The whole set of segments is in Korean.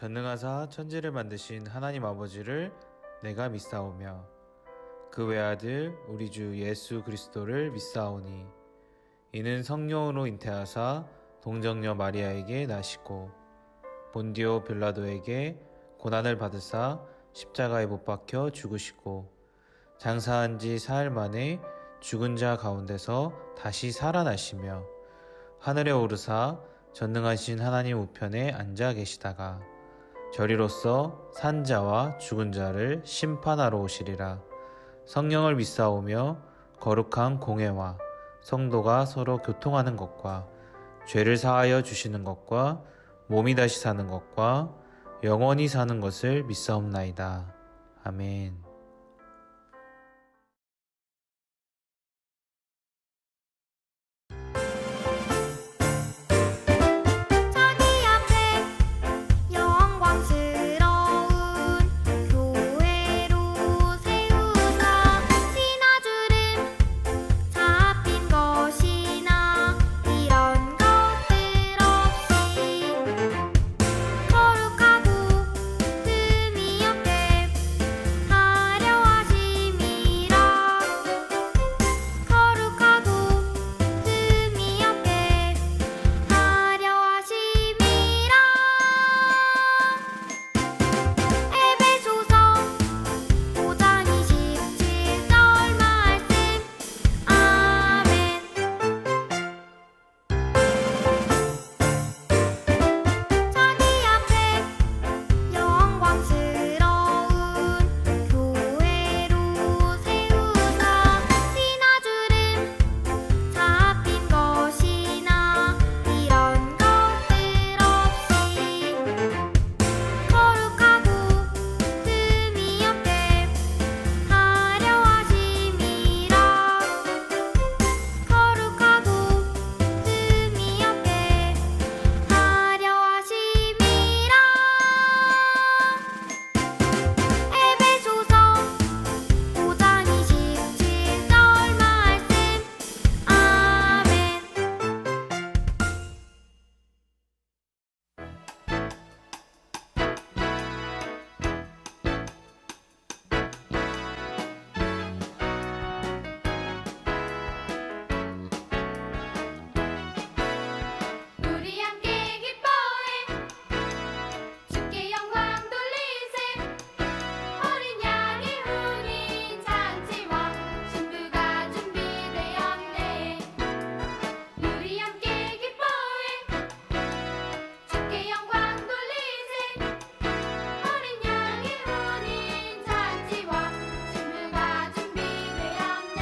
전능하사 천지를 만드신 하나님 아버지를 내가 믿사오며 그 외아들 우리 주 예수 그리스도를 믿사오니 이는 성령으로 잉태하사 동정녀 마리아에게 나시고 본디오 빌라도에게 고난을 받으사 십자가에 못 박혀 죽으시고 장사한 지 사흘 만에 죽은 자 가운데서 다시 살아나시며 하늘에 오르사 전능하신 하나님 우편에 앉아 계시다가 저리로서 산 자와 죽은 자를 심판하러 오시리라. 성령을 믿사오며 거룩한 공회와 성도가 서로 교통하는 것과 죄를 사하여 주시는 것과 몸이 다시 사는 것과 영원히 사는 것을 믿사옵나이다. 아멘. 자기 앞에 영광스러운 교회로 세우사 신하줄은 잡힌 것이나 이런 것들 없이 거룩하고 흠이 없게 하려 하심이라. 거룩하고 흠이 없게 하려 하심이라. 에베소서 5장 27절 말씀. 아멘. 자기 앞에 영광스러운 교회로 세우사 신하줄은 잡힌 것이나 이런 것들 없이 거룩하고 흠이 없게 하려 하심이라. 거룩하고 흠이 없게 하려 하심이라. 에베소서 5장 27절 말씀. 아멘. 우리 함께 기뻐해 주께 영광 돌리세. 어린 양의 혼인 잔치와 신부가 준비되었네. 우리 함께 기뻐해 주께 영광 돌리세. 어린 양의 혼인 잔치와 신부가 준비되었네.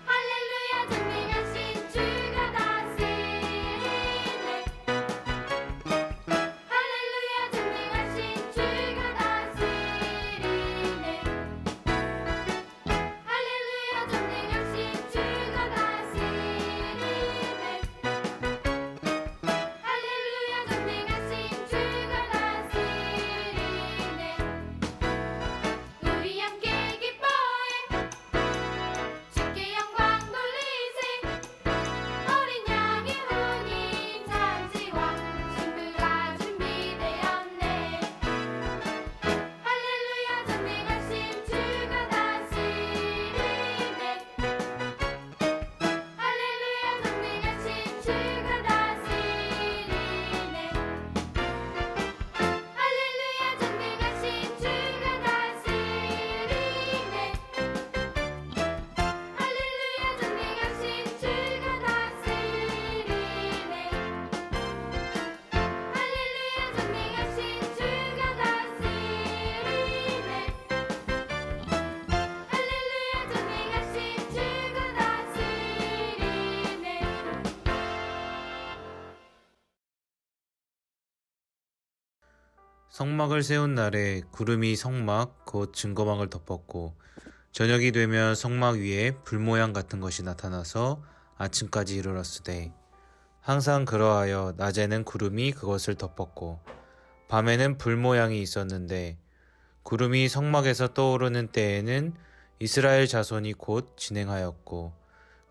할렐루야 전능하신 주가 다스리네. 할렐루야 전능하신 주가 다스리네. 할렐루야 전능하신 주가 다스리네. 할렐루야 전능하신 주가 다스리네. 우리 함께 기뻐해 주께 영광 돌리세. 어린 양의 혼인 잔치와 신부가 준비되었네. 할렐루야 전능하신 주가 다스리네. 할렐루야 전능하신 주가 다스리네. 할렐루야 전능하신 주가 다스리네. 할렐루야 전능하신 주가 다스리네. 할렐루야 전능하신 주가 다스리네. 할렐루야 전능하신 주가 다스리네. 성막을 세운 날에 구름이 성막 곧 증거막을 덮었고 저녁이 되면 성막 위에 불 모양 같은 것이 나타나서 아침까지 이르렀으되 항상 그러하여 낮에는 구름이 그것을 덮었고 밤에는 불 모양이 있었는데 구름이 성막에서 떠오르는 때에는 이스라엘 자손이 곧 진행하였고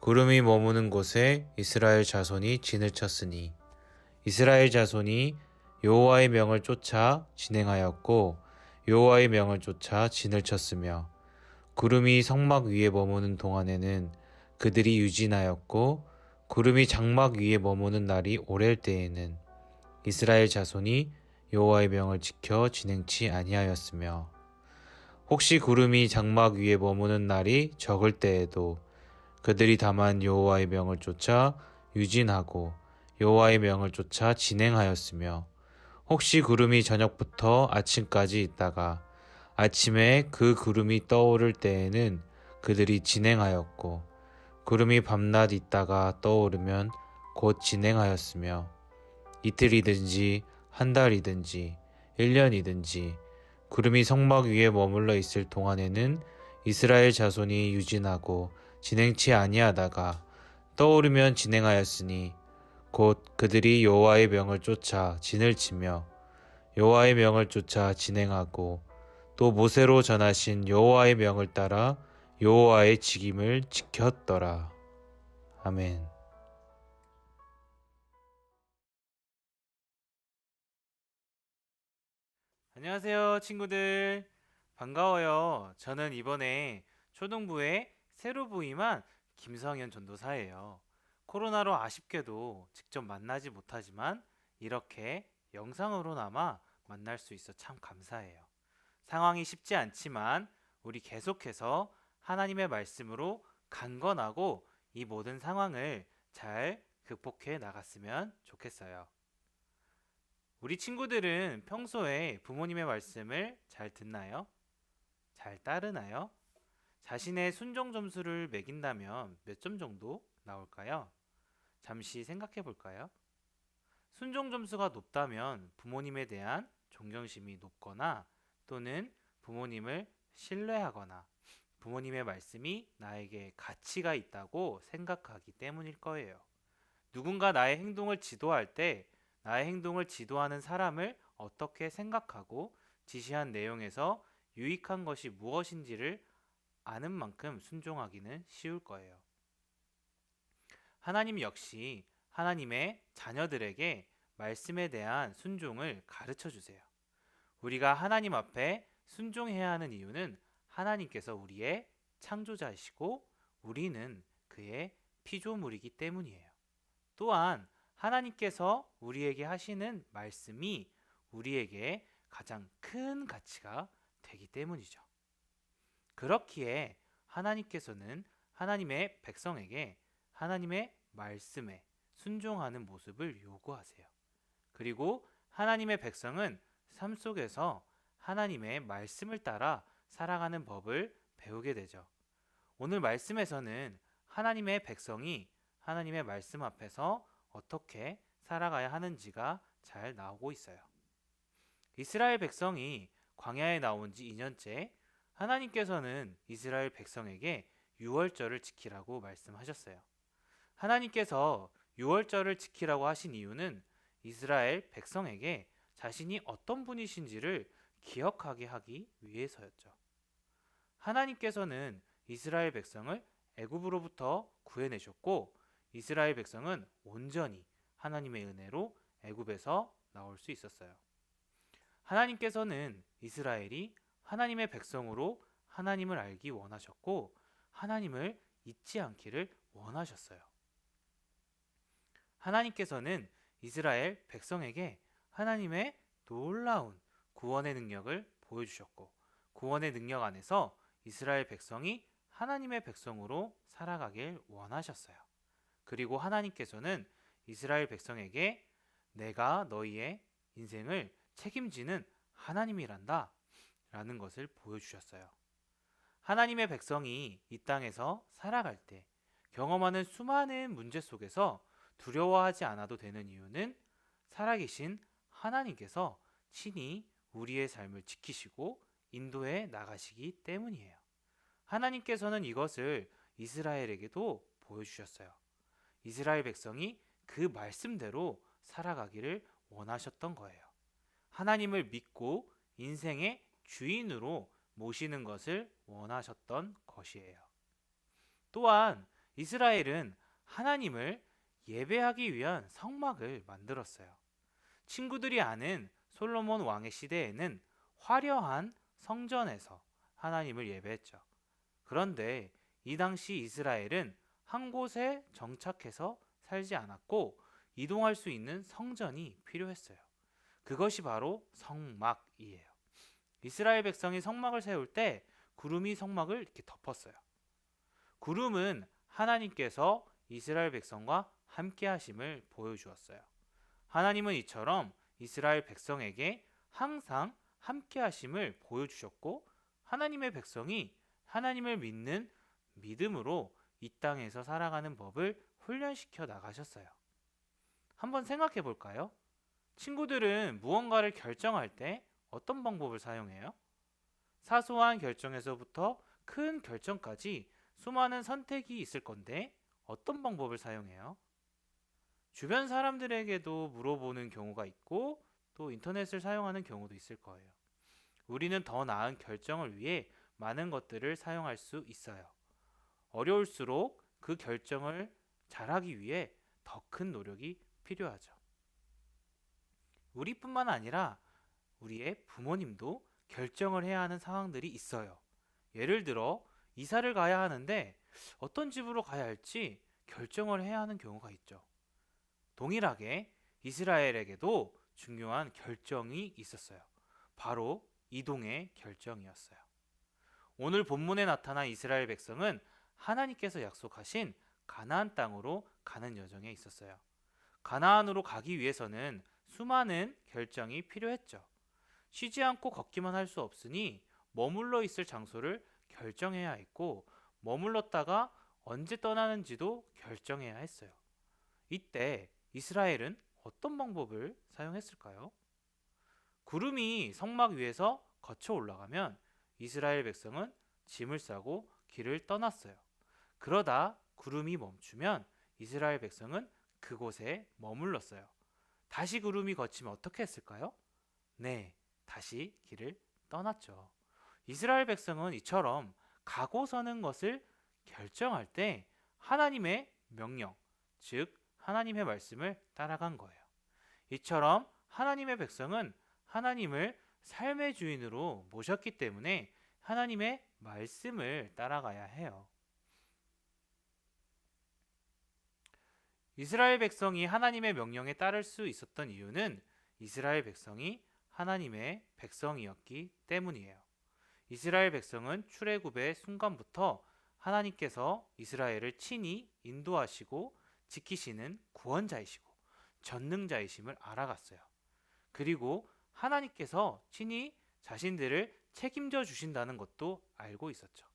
구름이 머무는 곳에 이스라엘 자손이 진을 쳤으니 이스라엘 자손이 여호와의 명을 쫓아 진행하였고 여호와의 명을 쫓아 진을 쳤으며 구름이 성막 위에 머무는 동안에는 그들이 유진하였고 구름이 장막 위에 머무는 날이 오랠 때에는 이스라엘 자손이 여호와의 명을 지켜 진행치 아니하였으며 혹시 구름이 장막 위에 머무는 날이 적을 때에도 그들이 다만 여호와의 명을 쫓아 유진하고 여호와의 명을 쫓아 진행하였으며 혹시 구름이 저녁부터 아침까지 있다가 아침에 그 구름이 떠오를 때에는 그들이 진행하였고 구름이 밤낮 있다가 떠오르면 곧 진행하였으며 이틀이든지 한 달이든지 1년이든지 구름이 성막 위에 머물러 있을 동안에는 이스라엘 자손이 유진하고 진행치 아니하다가 떠오르면 진행하였으니 곧 그들이 여호와의 명을 쫓아 진을 치며 여호와의 명을 쫓아 진행하고 또 모세로 전하신 여호와의 명을 따라 여호와의 직임을 지켰더라. 아멘. 안녕하세요, 친구들. 반가워요. 저는 이번에 초등부에 새로 부임한 김성현 전도사예요. 코로나로 아쉽게도 직접 만나지 못하지만 이렇게 영상으로나마 만날 수 있어 참 감사해요. 상황이 쉽지 않지만 우리 계속해서 하나님의 말씀으로 강건하고 이 모든 상황을 잘 극복해 나갔으면 좋겠어요. 우리 친구들은 평소에 부모님의 말씀을 잘 듣나요? 잘 따르나요? 자신의 순종 점수를 매긴다면 몇 점 정도 나올까요? 잠시 생각해 볼까요? 순종 점수가 높다면 부모님에 대한 존경심이 높거나 또는 부모님을 신뢰하거나 부모님의 말씀이 나에게 가치가 있다고 생각하기 때문일 거예요. 누군가 나의 행동을 지도할 때 나의 행동을 지도하는 사람을 어떻게 생각하고 지시한 내용에서 유익한 것이 무엇인지를 아는 만큼 순종하기는 쉬울 거예요. 하나님 역시 하나님의 자녀들에게 말씀에 대한 순종을 가르쳐 주세요. 우리가 하나님 앞에 순종해야 하는 이유는 하나님께서 우리의 창조자이시고 우리는 그의 피조물이기 때문이에요. 또한 하나님께서 우리에게 하시는 말씀이 우리에게 가장 큰 가치가 되기 때문이죠. 그렇기에 하나님께서는 하나님의 백성에게 하나님의 말씀에 순종하는 모습을 요구하세요. 그리고 하나님의 백성은 삶 속에서 하나님의 말씀을 따라 살아가는 법을 배우게 되죠. 오늘 말씀에서는 하나님의 백성이 하나님의 말씀 앞에서 어떻게 살아가야 하는지가 잘 나오고 있어요. 이스라엘 백성이 광야에 나온 지 2년째 하나님께서는 이스라엘 백성에게 유월절을 지키라고 말씀하셨어요. 하나님께서 유월절을 지키라고 하신 이유는 이스라엘 백성에게 자신이 어떤 분이신지를 기억하게 하기 위해서였죠. 하나님께서는 이스라엘 백성을 애굽으로부터 구해내셨고 이스라엘 백성은 온전히 하나님의 은혜로 애굽에서 나올 수 있었어요. 하나님께서는 이스라엘이 하나님의 백성으로 하나님을 알기 원하셨고 하나님을 잊지 않기를 원하셨어요. 하나님께서는 이스라엘 백성에게 하나님의 놀라운 구원의 능력을 보여주셨고 구원의 능력 안에서 이스라엘 백성이 하나님의 백성으로 살아가길 원하셨어요. 그리고 하나님께서는 이스라엘 백성에게 내가 너희의 인생을 책임지는 하나님이란다 라는 것을 보여주셨어요. 하나님의 백성이 이 땅에서 살아갈 때 경험하는 수많은 문제 속에서 두려워하지 않아도 되는 이유는 살아계신 하나님께서 친히 우리의 삶을 지키시고 인도해 나가시기 때문이에요. 하나님께서는 이것을 이스라엘에게도 보여주셨어요. 이스라엘 백성이 그 말씀대로 살아가기를 원하셨던 거예요. 하나님을 믿고 인생의 주인으로 모시는 것을 원하셨던 것이에요. 또한 이스라엘은 하나님을 예배하기 위한 성막을 만들었어요. 친구들이 아는 솔로몬 왕의 시대에는 화려한 성전에서 하나님을 예배했죠. 그런데 이 당시 이스라엘은 한 곳에 정착해서 살지 않았고 이동할 수 있는 성전이 필요했어요. 그것이 바로 성막이에요. 이스라엘 백성이 성막을 세울 때 구름이 성막을 이렇게 덮었어요. 구름은 하나님께서 이스라엘 백성과 함께 하심을 보여주었어요. 하나님은 이처럼 이스라엘 백성에게 항상 함께 하심을 보여주셨고 하나님의 백성이 하나님을 믿는 믿음으로 이 땅에서 살아가는 법을 훈련시켜 나가셨어요. 한번 생각해 볼까요? 친구들은 무언가를 결정할 때 어떤 방법을 사용해요? 사소한 결정에서부터 큰 결정까지 수많은 선택이 있을 건데 어떤 방법을 사용해요? 주변 사람들에게도 물어보는 경우가 있고 또 인터넷을 사용하는 경우도 있을 거예요. 우리는 더 나은 결정을 위해 많은 것들을 사용할 수 있어요. 어려울수록 그 결정을 잘하기 위해 더 큰 노력이 필요하죠. 우리뿐만 아니라 우리의 부모님도 결정을 해야 하는 상황들이 있어요. 예를 들어 이사를 가야 하는데 어떤 집으로 가야 할지 결정을 해야 하는 경우가 있죠. 동일하게 이스라엘에게도 중요한 결정이 있었어요. 바로 이동의 결정이었어요. 오늘 본문에 나타난 이스라엘 백성은 하나님께서 약속하신 가나안 땅으로 가는 여정에 있었어요. 가나안으로 가기 위해서는 수많은 결정이 필요했죠. 쉬지 않고 걷기만 할 수 없으니 머물러 있을 장소를 결정해야 했고 머물렀다가 언제 떠나는지도 결정해야 했어요. 이때 이스라엘은 어떤 방법을 사용했을까요? 구름이 성막 위에서 거쳐 올라가면 이스라엘 백성은 짐을 싸고 길을 떠났어요. 그러다 구름이 멈추면 이스라엘 백성은 그곳에 머물렀어요. 다시 구름이 걷히면 어떻게 했을까요? 네, 다시 길을 떠났죠. 이스라엘 백성은 이처럼 가고 서는 것을 결정할 때 하나님의 명령, 즉 하나님의 말씀을 따라간 거예요. 이처럼 하나님의 백성은 하나님을 삶의 주인으로 모셨기 때문에 하나님의 말씀을 따라가야 해요. 이스라엘 백성이 하나님의 명령에 따를 수 있었던 이유는 이스라엘 백성이 하나님의 백성이었기 때문이에요. 이스라엘 백성은 출애굽의 순간부터 하나님께서 이스라엘을 친히 인도하시고 지키시는 구원자이시고 전능자이심을 알아갔어요. 그리고 하나님께서 친히 자신들을 책임져 주신다는 것도 알고 있었죠.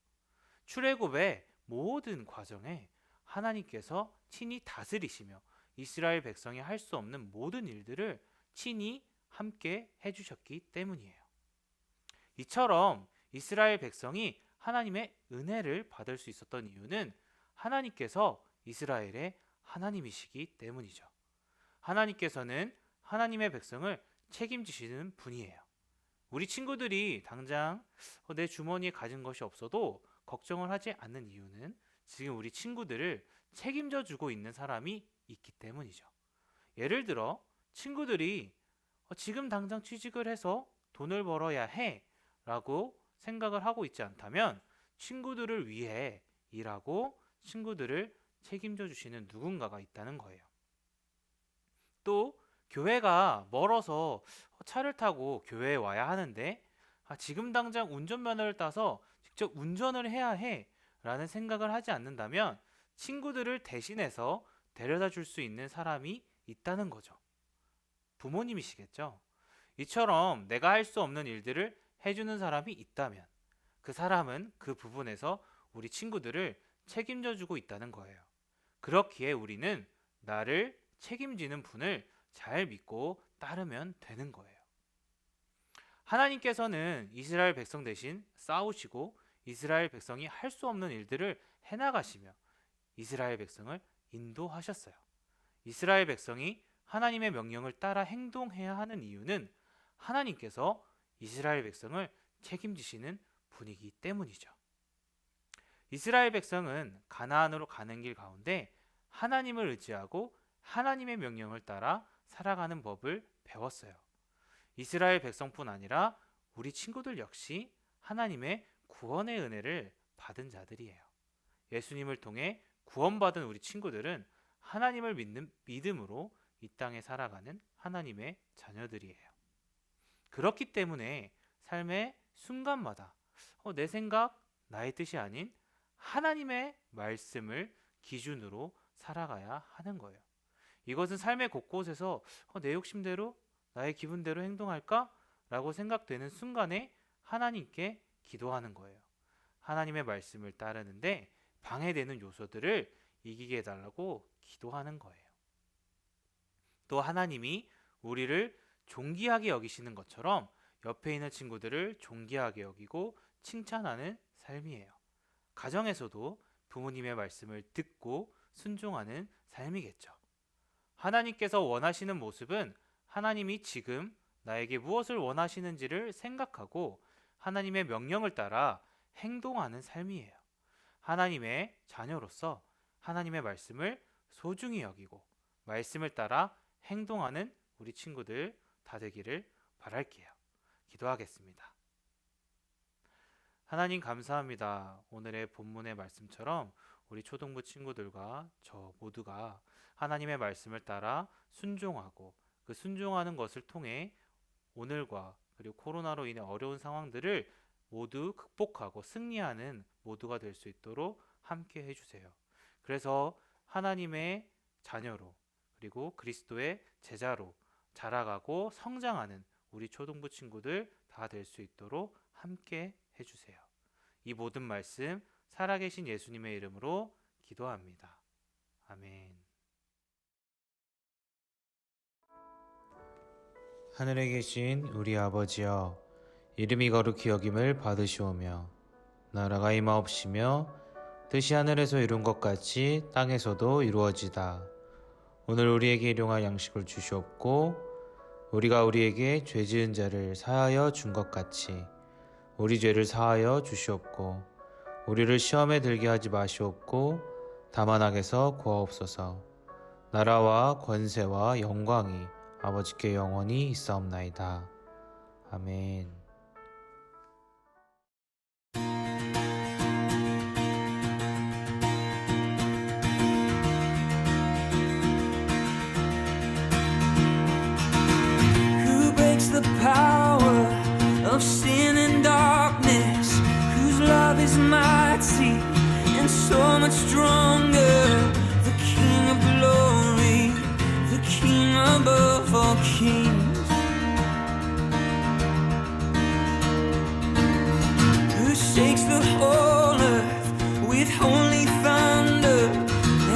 출애굽의 모든 과정에 하나님께서 친히 다스리시며 이스라엘 백성이 할 수 없는 모든 일들을 친히 함께 해주셨기 때문이에요. 이처럼 이스라엘 백성이 하나님의 은혜를 받을 수 있었던 이유는 하나님께서 이스라엘의 하나님이시기 때문이죠. 하나님께서는 하나님의 백성을 책임지시는 분이에요. 우리 친구들이 당장 내 주머니에 가진 것이 없어도 걱정을 하지 않는 이유는 지금 우리 친구들을 책임져 주고 있는 사람이 있기 때문이죠. 예를 들어 친구들이 지금 당장 취직을 해서 돈을 벌어야 해 라고 생각을 하고 있지 않다면 친구들을 위해 일하고 친구들을 책임져 주시는 누군가가 있다는 거예요. 또 교회가 멀어서 차를 타고 교회에 와야 하는데 지금 당장 운전면허를 따서 직접 운전을 해야 해 라는 생각을 하지 않는다면 친구들을 대신해서 데려다 줄 수 있는 사람이 있다는 거죠. 부모님이시겠죠. 이처럼 내가 할 수 없는 일들을 해주는 사람이 있다면 그 사람은 그 부분에서 우리 친구들을 책임져 주고 있다는 거예요. 그렇기에 우리는 나를 책임지는 분을 잘 믿고 따르면 되는 거예요. 하나님께서는 이스라엘 백성 대신 싸우시고 이스라엘 백성이 할 수 없는 일들을 해나가시며 이스라엘 백성을 인도하셨어요. 이스라엘 백성이 하나님의 명령을 따라 행동해야 하는 이유는 하나님께서 이스라엘 백성을 책임지시는 분이기 때문이죠. 이스라엘 백성은 가나안으로 가는 길 가운데 하나님을 의지하고 하나님의 명령을 따라 살아가는 법을 배웠어요. 이스라엘 백성뿐 아니라 우리 친구들 역시 하나님의 구원의 은혜를 받은 자들이에요. 예수님을 통해 구원받은 우리 친구들은 하나님을 믿는 믿음으로 이 땅에 살아가는 하나님의 자녀들이에요. 그렇기 때문에 삶의 순간마다 내 생각, 나의 뜻이 아닌 하나님의 말씀을 기준으로 살아가야 하는 거예요. 이것은 삶의 곳곳에서 내 욕심대로, 나의 기분대로 행동할까? 라고 생각되는 순간에 하나님께 기도하는 거예요. 하나님의 말씀을 따르는데 방해되는 요소들을 이기게 해달라고 기도하는 거예요. 또 하나님이 우리를 존귀하게 여기시는 것처럼 옆에 있는 친구들을 존귀하게 여기고 칭찬하는 삶이에요. 가정에서도 부모님의 말씀을 듣고 순종하는 삶이겠죠. 하나님께서 원하시는 모습은 하나님이 지금 나에게 무엇을 원하시는지를 생각하고 하나님의 명령을 따라 행동하는 삶이에요. 하나님의 자녀로서 하나님의 말씀을 소중히 여기고 말씀을 따라 행동하는 우리 친구들 다 되기를 바랄게요. 기도하겠습니다. 하나님 감사합니다. 오늘의 본문의 말씀처럼 우리 초등부 친구들과 저 모두가 하나님의 말씀을 따라 순종하고 그 순종하는 것을 통해 오늘과 그리고 코로나로 인해 어려운 상황들을 모두 극복하고 승리하는 모두가 될 수 있도록 함께 해주세요. 그래서 하나님의 자녀로 그리고 그리스도의 제자로 자라가고 성장하는 우리 초등부 친구들 다 될 수 있도록 함께 해주세요. 이 모든 말씀 살아계신 예수님의 이름으로 기도합니다. 아멘. 하늘에 계신 우리 아버지여, 이름이 거룩히 여김을 받으시오며 나라가 임하옵시며 뜻이 하늘에서 이룬 것 같이 땅에서도 이루어지다. 오늘 우리에게 일용할 양식을 주시옵고 우리가 우리에게 죄 지은 자를 사하여 준 것 같이 우리 죄를 사하여 주시옵고 우리를 시험에 들게 하지 마시옵고 다만 악에서 구하옵소서. 나라와 권세와 영광이 아버지께 영원히 있사옵나이다. 아멘. Who breaks the power of sin and darkness? Whose love is mighty and so much stronger? The King of glory, the King above all kings. Who shakes the whole earth with holy thunder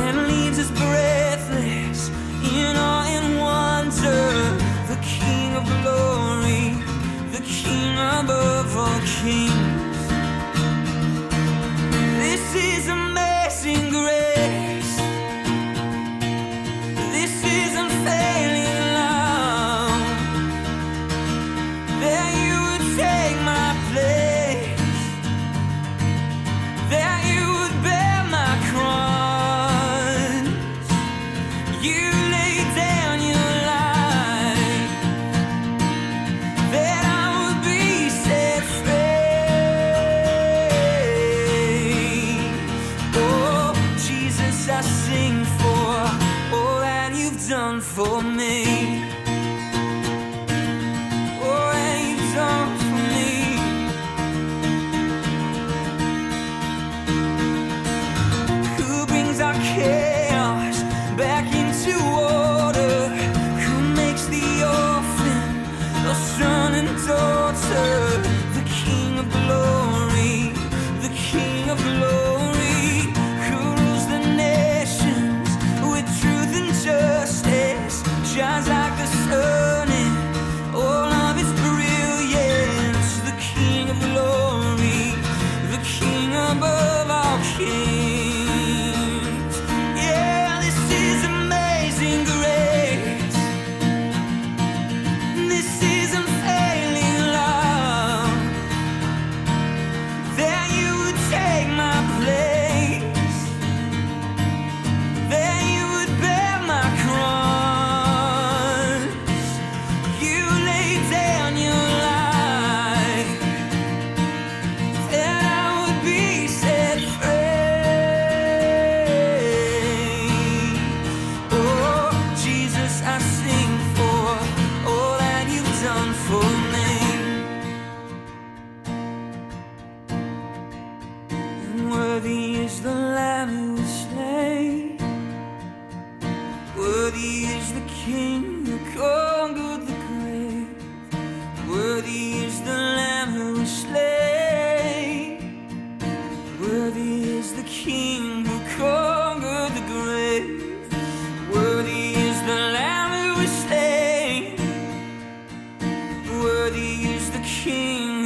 and leaves us breathless in awe and wonder? The King of glory, the King above all kings. This is amazing grace. This is unfailing love. That you would take my place. That you would bear my cross. You laid down your life. That I would be set free. king